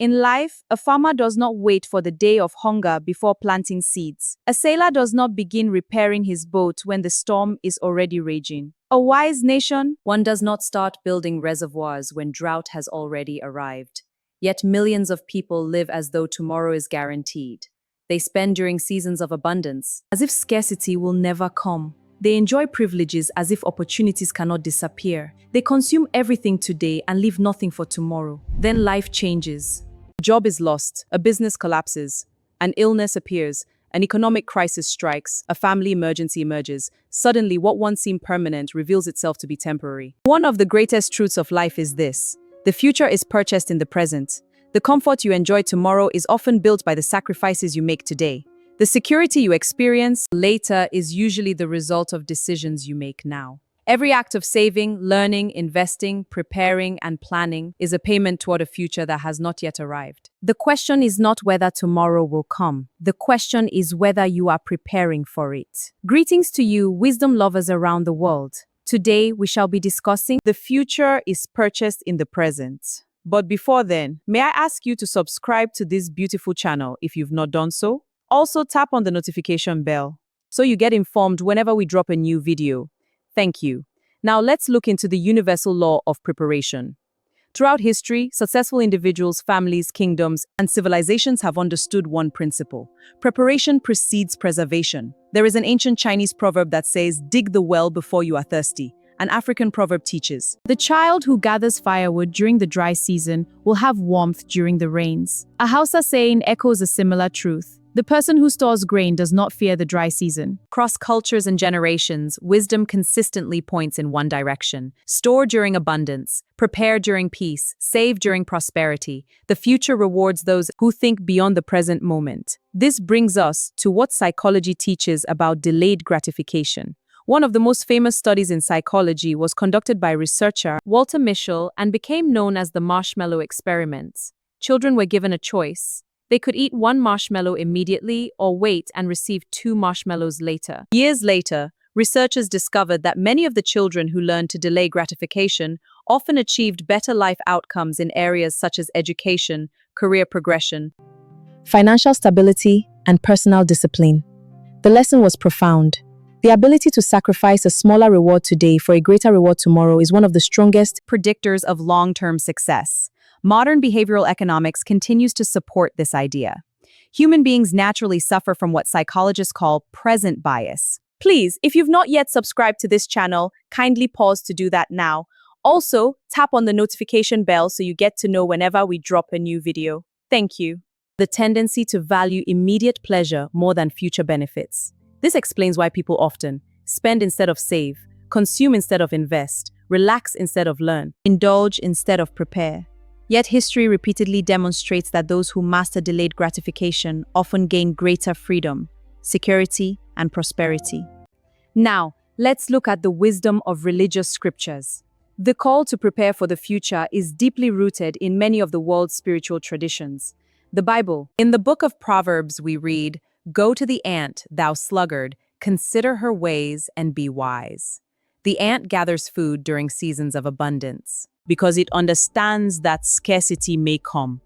In life, a farmer does not wait for the day of hunger before planting seeds. A sailor does not begin repairing his boat when the storm is already raging. A wise nation, one does not start building reservoirs when drought has already arrived. Yet millions of people live as though tomorrow is guaranteed. They spend during seasons of abundance, as if scarcity will never come. They enjoy privileges as if opportunities cannot disappear. They consume everything today and leave nothing for tomorrow. Then life changes. A job is lost, a business collapses, an illness appears, an economic crisis strikes, a family emergency emerges. Suddenly, what once seemed permanent reveals itself to be temporary. One of the greatest truths of life is this: the future is purchased in the present. The comfort you enjoy tomorrow is often built by the sacrifices you make today. The security you experience later is usually the result of decisions you make now. Every act of saving, learning, investing, preparing, and planning is a payment toward a future that has not yet arrived. The question is not whether tomorrow will come. The question is whether you are preparing for it. Greetings to you, wisdom lovers around the world. Today, we shall be discussing the future is purchased in the present. But before then, may I ask you to subscribe to this beautiful channel if you've not done so? Also, tap on the notification bell so you get informed whenever we drop a new video. Thank you. Now let's look into the universal law of preparation. Throughout history, successful individuals, families, kingdoms, and civilizations have understood one principle: preparation precedes preservation. There is an ancient Chinese proverb that says, "Dig the well before you are thirsty." An African proverb teaches, "The child who gathers firewood during the dry season will have warmth during the rains." A Hausa saying echoes a similar truth: "The person who stores grain does not fear the dry season." Across cultures and generations, wisdom consistently points in one direction: store during abundance, prepare during peace, save during prosperity. The future rewards those who think beyond the present moment. This brings us to what psychology teaches about delayed gratification. One of the most famous studies in psychology was conducted by researcher Walter Mischel and became known as the marshmallow experiments. Children were given a choice. They could eat one marshmallow immediately or wait and receive 2 marshmallows later. Years later, researchers discovered that many of the children who learned to delay gratification often achieved better life outcomes in areas such as education, career progression, financial stability, and personal discipline. The lesson was profound. The ability to sacrifice a smaller reward today for a greater reward tomorrow is one of the strongest predictors of long-term success. Modern behavioral economics continues to support this idea. Human beings naturally suffer from what psychologists call present bias. Please, if you've not yet subscribed to this channel, kindly pause to do that now. Also, tap on the notification bell so you get to know whenever we drop a new video. Thank you. The tendency to value immediate pleasure more than future benefits. This explains why people often spend instead of save, consume instead of invest, relax instead of learn, indulge instead of prepare. Yet history repeatedly demonstrates that those who master delayed gratification often gain greater freedom, security, and prosperity. Now, let's look at the wisdom of religious scriptures. The call to prepare for the future is deeply rooted in many of the world's spiritual traditions. The Bible. In the book of Proverbs, we read, "Go to the ant, thou sluggard, consider her ways and be wise." The ant gathers food during seasons of abundance because it understands that scarcity may come.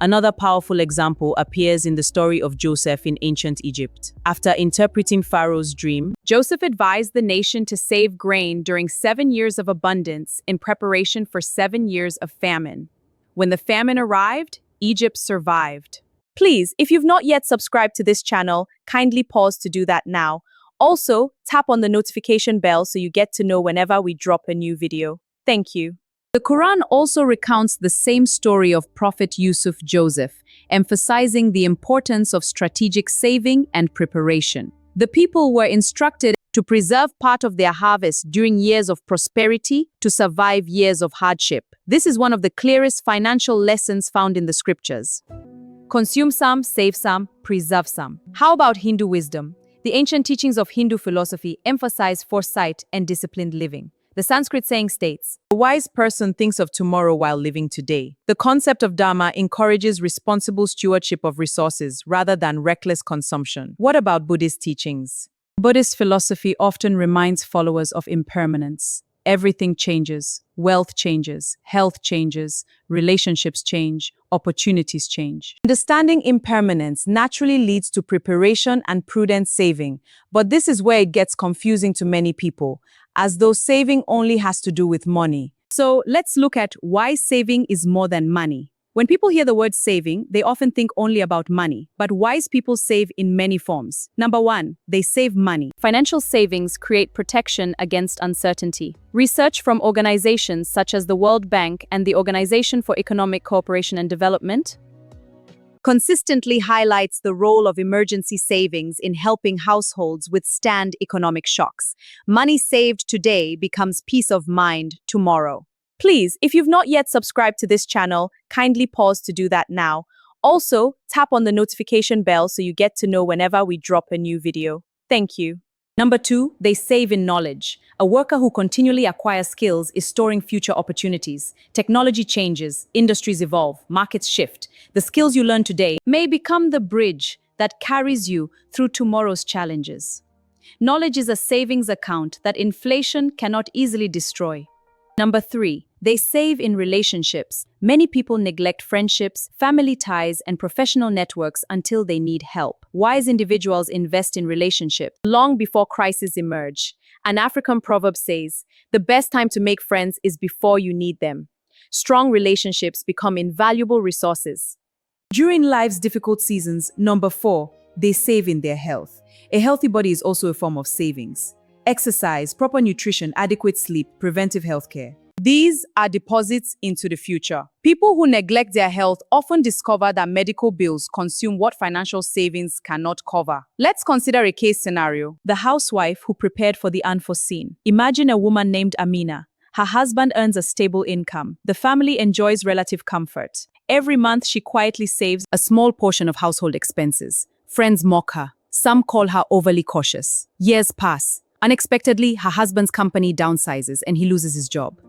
Another powerful example appears in the story of Joseph in ancient Egypt. After interpreting Pharaoh's dream, Joseph advised the nation to save grain during 7 years of abundance in preparation for 7 years of famine. When the famine arrived, Egypt survived. Please, if you've not yet subscribed to this channel, kindly pause to do that now. Also, tap on the notification bell so you get to know whenever we drop a new video. Thank you. The Quran also recounts the same story of Prophet Yusuf Joseph, emphasizing the importance of strategic saving and preparation. The people were instructed to preserve part of their harvest during years of prosperity to survive years of hardship. This is one of the clearest financial lessons found in the scriptures. Consume some, save some, preserve some. How about Hindu wisdom? The ancient teachings of Hindu philosophy emphasize foresight and disciplined living. The Sanskrit saying states, "A wise person thinks of tomorrow while living today." The concept of Dharma encourages responsible stewardship of resources rather than reckless consumption. What about Buddhist teachings? Buddhist philosophy often reminds followers of impermanence. everything changes. Wealth changes, health changes, relationships change, opportunities change. Understanding impermanence naturally leads to preparation and prudent saving, but this is where it gets confusing to many people, as though saving only has to do with money. So let's look at why saving is more than money. When people hear the word saving, they often think only about money, but wise people save in many forms. Number one, they save money. Financial savings create protection against uncertainty. Research from organizations such as the World Bank and the Organization for Economic Cooperation and Development consistently highlights the role of emergency savings in helping households withstand economic shocks. Money saved today becomes peace of mind tomorrow. Please, if you've not yet subscribed to this channel, kindly pause to do that now. Also, tap on the notification bell so you get to know whenever we drop a new video. Thank you. Number two, they save in knowledge. A worker who continually acquires skills is storing future opportunities. Technology changes, industries evolve, markets shift. The skills you learn today may become the bridge that carries you through tomorrow's challenges. Knowledge is a savings account that inflation cannot easily destroy. Number three, they save in relationships. Many people neglect friendships, family ties, and professional networks until they need help. Wise individuals invest in relationships long before crises emerge. An African proverb says, "The best time to make friends is before you need them." Strong relationships become invaluable resources. During life's difficult seasons, number four, they save in their health. A healthy body is also a form of savings. Exercise, proper nutrition, adequate sleep, preventive healthcare. These are deposits into the future. People who neglect their health often discover that medical bills consume what financial savings cannot cover. Let's consider a case scenario. The housewife who prepared for the unforeseen. Imagine a woman named Amina. Her husband earns a stable income. The family enjoys relative comfort. Every month, she quietly saves a small portion of household expenses. Friends mock her. Some call her overly cautious. Years pass. Unexpectedly, her husband's company downsizes and he loses his job.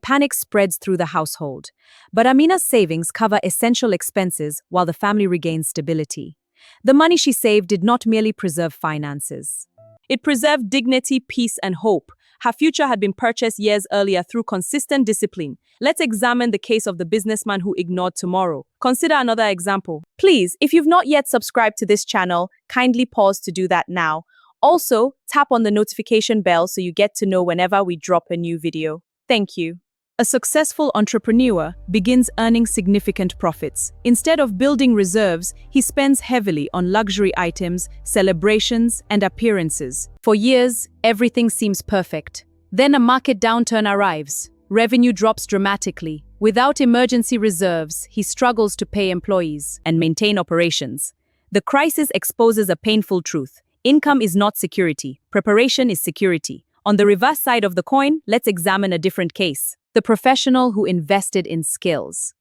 Panic spreads through the household. But Amina's savings cover essential expenses while the family regains stability. The money she saved did not merely preserve finances. It preserved dignity, peace, and hope. Her future had been purchased years earlier through consistent discipline. Let's examine the case of the businessman who ignored tomorrow. Consider another example. Please, if you've not yet subscribed to this channel, kindly pause to do that now. Also, tap on the notification bell so you get to know whenever we drop a new video. Thank you. A successful entrepreneur begins earning significant profits. Instead of building reserves, he spends heavily on luxury items, celebrations, and appearances. For years, everything seems perfect. Then a market downturn arrives. Revenue drops dramatically. Without emergency reserves, he struggles to pay employees and maintain operations. The crisis exposes a painful truth. Income is not security. Preparation is security. On the reverse side of the coin, let's examine a different case. The professional who invested in skills.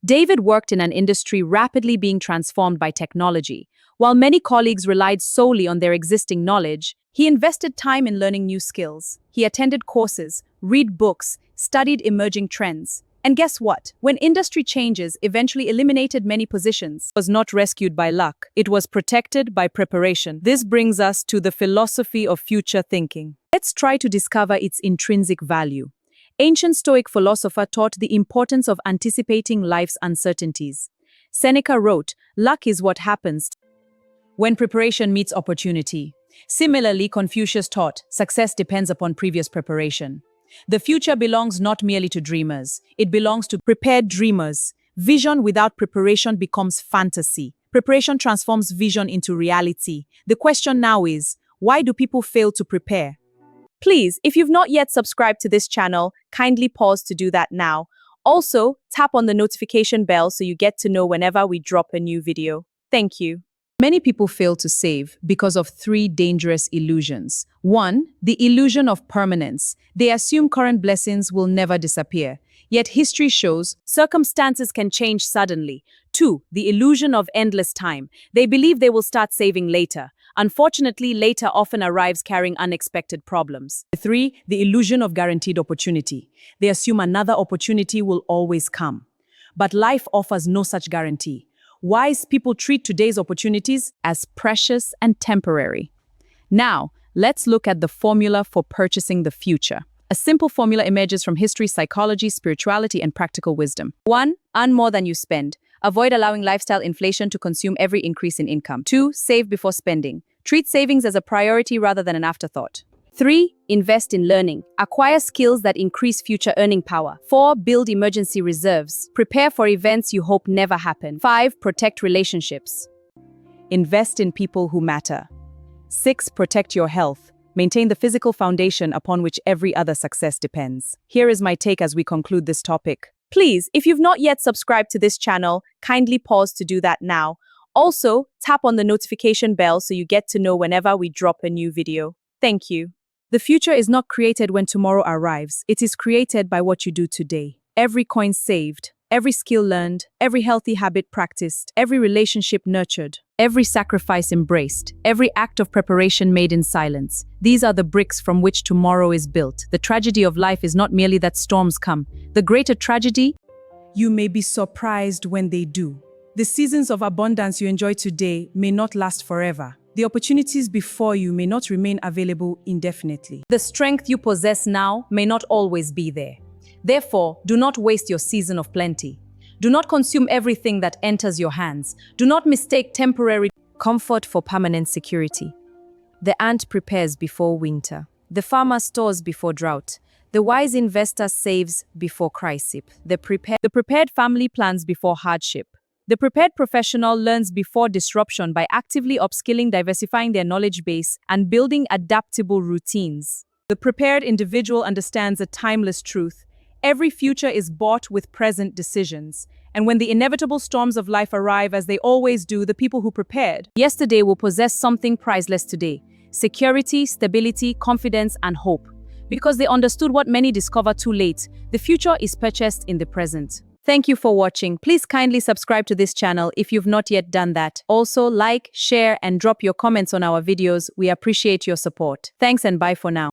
David worked in an industry rapidly being transformed by technology. While many colleagues relied solely on their existing knowledge, he invested time in learning new skills. He attended courses, read books, studied emerging trends. And guess what? When industry changes eventually eliminated many positions, it was not rescued by luck. It was protected by preparation. This brings us to the philosophy of future thinking. Let's try to discover its intrinsic value. Ancient Stoic philosopher taught the importance of anticipating life's uncertainties. Seneca wrote, "Luck is what happens when preparation meets opportunity." Similarly, Confucius taught, "Success depends upon previous preparation." The future belongs not merely to dreamers, it belongs to prepared dreamers. Vision without preparation becomes fantasy. Preparation transforms vision into reality. The question now is, why do people fail to prepare? Please, if you've not yet subscribed to this channel, kindly pause to do that now. Also, tap on the notification bell so you get to know whenever we drop a new video. Thank you. Many people fail to save because of three dangerous illusions. One, the illusion of permanence. They assume current blessings will never disappear. Yet history shows circumstances can change suddenly. Two, the illusion of endless time. They believe they will start saving later. Unfortunately, later often arrives carrying unexpected problems. Three, the illusion of guaranteed opportunity. They assume another opportunity will always come. But life offers no such guarantee. Wise people treat today's opportunities as precious and temporary. Now, let's look at the formula for purchasing the future. A simple formula emerges from history, psychology, spirituality, and practical wisdom. 1. Earn more than you spend. Avoid allowing lifestyle inflation to consume every increase in income. 2. Save before spending. Treat savings as a priority rather than an afterthought. 3. Invest in learning. Acquire skills that increase future earning power. 4. Build emergency reserves. Prepare for events you hope never happen. 5. Protect relationships. Invest in people who matter. 6. Protect your health. Maintain the physical foundation upon which every other success depends. Here is my take as we conclude this topic. Please, if you've not yet subscribed to this channel, kindly pause to do that now. Also, tap on the notification bell so you get to know whenever we drop a new video. Thank you. The future is not created when tomorrow arrives. It is created by what you do today. Every coin saved, every skill learned, every healthy habit practiced, every relationship nurtured, every sacrifice embraced, every act of preparation made in silence. These are the bricks from which tomorrow is built. The tragedy of life is not merely that storms come. The greater tragedy, you may be surprised when they do. The seasons of abundance you enjoy today may not last forever. The opportunities before you may not remain available indefinitely. The strength you possess now may not always be there. Therefore, do not waste your season of plenty. Do not consume everything that enters your hands. Do not mistake temporary comfort for permanent security. The ant prepares before winter. The farmer stores before drought. The wise investor saves before crisis. The prepared family plans before hardship. The prepared professional learns before disruption by actively upskilling, diversifying their knowledge base, and building adaptable routines. The prepared individual understands a timeless truth. Every future is bought with present decisions. And when the inevitable storms of life arrive, as they always do, the people who prepared yesterday will possess something priceless today: security, stability, confidence, and hope. Because they understood what many discover too late, the future is purchased in the present. Thank you for watching. Please kindly subscribe to this channel if you've not yet done that. Also, like, share, and drop your comments on our videos. We appreciate your support. Thanks and bye for now.